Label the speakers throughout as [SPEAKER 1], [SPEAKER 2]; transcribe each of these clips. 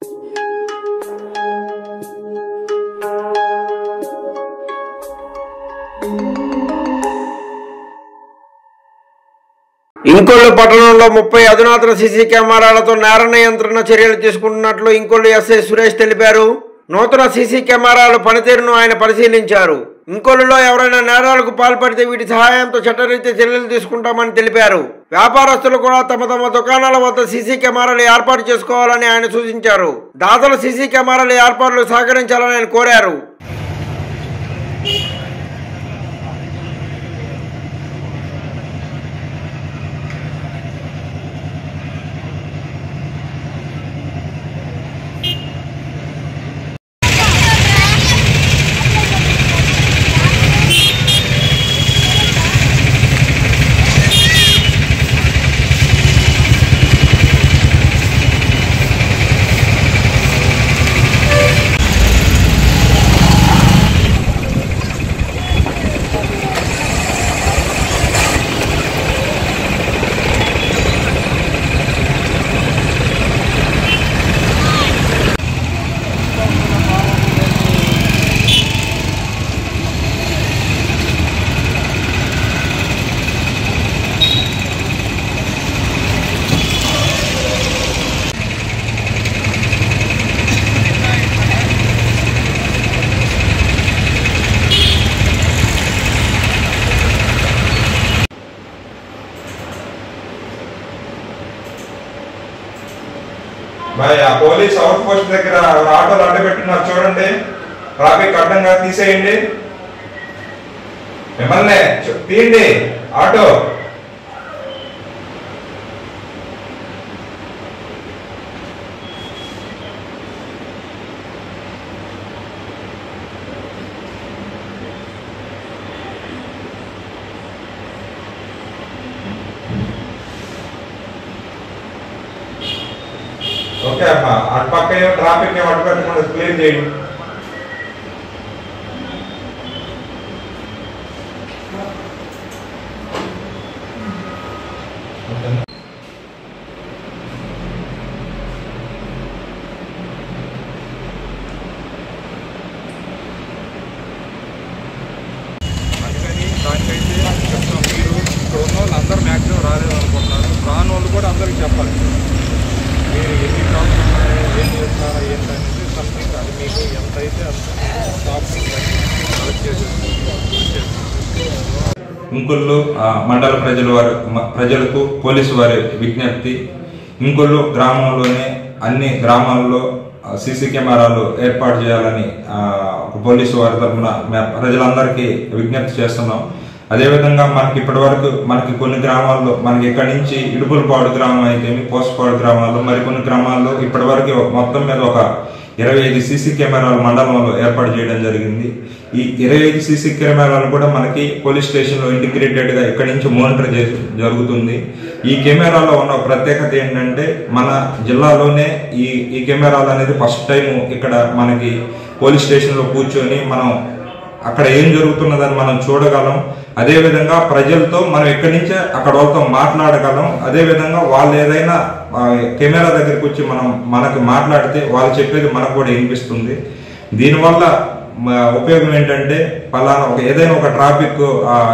[SPEAKER 1] ఇంకొల్లు పట్టణంలో 30 అధునాతన సీసీ కెమెరాలతో నేర నియంత్రణ చర్యలు తీసుకుంటున్నట్లు ఇంకొల్లు ఎస్ఐ సురేష్ తెలిపారు. నూతన సీసీ కెమెరాల పనితీరును ఆయన పరిశీలించారు. ఇంకొల్లులో ఎవరైనా నేరాలకు పాల్పడితే వీటి సహాయంతో చట్టరీత్యా చర్యలు తీసుకుంటామని తెలిపారు. వ్యాపారస్తులు కూడా తమ తమ దుకాణాల వద్ద సీసీ కెమెరాలు ఏర్పాటు చేసుకోవాలని ఆయన సూచించారు. దాతలు సీసీ కెమెరాల ఏర్పాట్లు సహకరించాలని ఆయన కోరారు.
[SPEAKER 2] పోలీస్ అవుట్ పోస్ట్ దగ్గర ఆటోలు అడ్డబెట్టున్నారు చూడండి. ట్రాఫిక్ అడ్డంగా తీసేయండి. మిమ్మల్ని తీయండి ఆటో. ఓకే అమ్మా, అటు పక్క ట్రాఫిక్ అటు పెట్టకుండా క్లియర్ చేయండి. అందుకని దానికైతే చెప్తాం, మీరు ఇక్కడ ఉన్న వాళ్ళు అందరూ మ్యాక్సిమం రాలేదు అనుకుంటున్నారు. రాని వాళ్ళు కూడా అందరికి చెప్పాలి. మీరు ఎన్ని జాబ్స్ ఉన్నాయో, ఏం చేస్తున్నారో ఏంటనేది సంథింగ్ అది మీకు ఎంతైతే అంత జాబ్స్ కలెక్ట్ చేసేసి. ఇంకొల్లు మండల ప్రజలకు పోలీసు వారి విజ్ఞప్తి, ఇంకొల్లు గ్రామంలోనే అన్ని గ్రామాల్లో సీసీ కెమెరాలు ఏర్పాటు చేయాలని పోలీసు వారి తరఫున ప్రజలందరికీ విజ్ఞప్తి చేస్తున్నాం. అదేవిధంగా మనకి ఇప్పటి వరకు కొన్ని గ్రామాల్లో మనకి ఇక్కడి నుంచి ఇడుపులపాడు గ్రామం అయితే పోస్పాడు గ్రామాల్లో మరికొన్ని గ్రామాల్లో ఇప్పటి వరకు మొత్తం మీద ఒక 25 సీసీ కెమెరాలు మండలంలో ఏర్పాటు చేయడం జరిగింది. ఈ 25 సీసీ కెమెరాలు కూడా మనకి పోలీస్ స్టేషన్లో ఇంటిగ్రేటెడ్ గా ఇక్కడి నుంచి మానిటర్ జరుగుతుంది. ఈ కెమెరాలో ఉన్న ప్రత్యేకత ఏంటంటే మన జిల్లాలోనే ఈ కెమెరాలు అనేది ఫస్ట్ టైం ఇక్కడ మనకి పోలీస్ స్టేషన్ లో కూర్చొని మనం అక్కడ ఏం జరుగుతున్నదని మనం చూడగలం. అదేవిధంగా ప్రజలతో మనం ఎక్కడి నుంచే అక్కడ వాళ్ళతో మాట్లాడగలం. అదేవిధంగా వాళ్ళు ఏదైనా కెమెరా దగ్గరికి వచ్చి మనకి మాట్లాడితే వాళ్ళు చెప్పేది మనకు కూడా వినిపిస్తుంది. దీనివల్ల ఉపయోగం ఏంటంటే పలానా ఏదైనా ఒక ట్రాఫిక్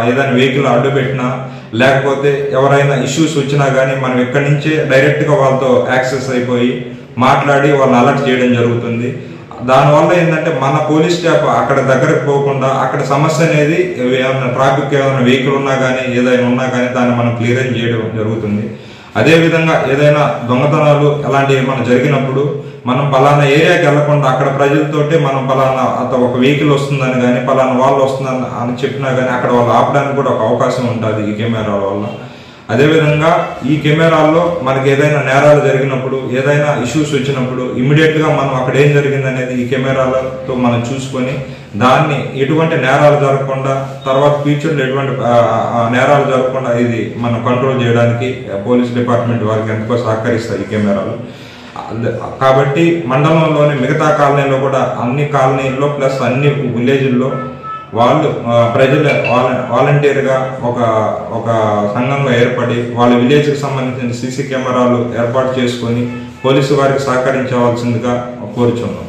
[SPEAKER 2] ఏదైనా వెహికల్ అడ్డు పెట్టినా లేకపోతే ఎవరైనా ఇష్యూస్ వచ్చినా కానీ మనం ఎక్కడి నుంచే డైరెక్ట్ గా వాళ్ళతో యాక్సెస్ అయిపోయి మాట్లాడి వాళ్ళని అలర్ట్ చేయడం జరుగుతుంది. దానివల్ల ఏంటంటే మన పోలీస్ స్టాఫ్ అక్కడ దగ్గరకు పోకుండా అక్కడ సమస్య అనేది ఏమైనా ట్రాఫిక్ ఏమైనా వెహికల్ ఉన్నా కానీ ఏదైనా ఉన్నా కానీ దాన్ని మనం క్లియర్ చేయడం జరుగుతుంది. అదేవిధంగా ఏదైనా దొంగతనాలు అలాంటివి మనం జరిగినప్పుడు మనం పలానా ఏరియాకి వెళ్లకుండా అక్కడ ప్రజలతోటి మనం పలానా ఒక వెహికల్ వస్తుందని కానీ పలానా వాళ్ళు వస్తుందని అని చెప్పినా కానీ అక్కడ వాళ్ళు ఆపడానికి కూడా ఒక అవకాశం ఉంటుంది ఈ కెమెరాల వల్ల. అదేవిధంగా ఈ కెమెరాల్లో మనకి ఏదైనా నేరాలు జరిగినప్పుడు ఏదైనా ఇష్యూస్ వచ్చినప్పుడు ఇమ్మీడియట్ గా మనం అక్కడ ఏం జరిగింది అనేది ఈ కెమెరాలతో మనం చూసుకొని దాన్ని ఎటువంటి నేరాలు జరగకుండా తర్వాత ఫ్యూచర్లో ఎటువంటి నేరాలు జరగకుండా ఇది మనం కంట్రోల్ చేయడానికి పోలీస్ డిపార్ట్మెంట్ వారికి ఎంతో సహకరిస్తాయి ఈ కెమెరాలు. కాబట్టి మండలంలోని మిగతా కాలనీలో కూడా అన్ని కాలనీల్లో ప్లస్ అన్ని విలేజ్ల్లో వాళ్ళు ప్రజలు వాలంటీర్గా ఒక సంఘంగా ఏర్పడి వాళ్ళ విలేజ్కి సంబంధించిన సీసీ కెమెరాలు ఏర్పాటు చేసుకొని పోలీసు వారికి సహకరించవలసిందిగా కోరుచున్నాం.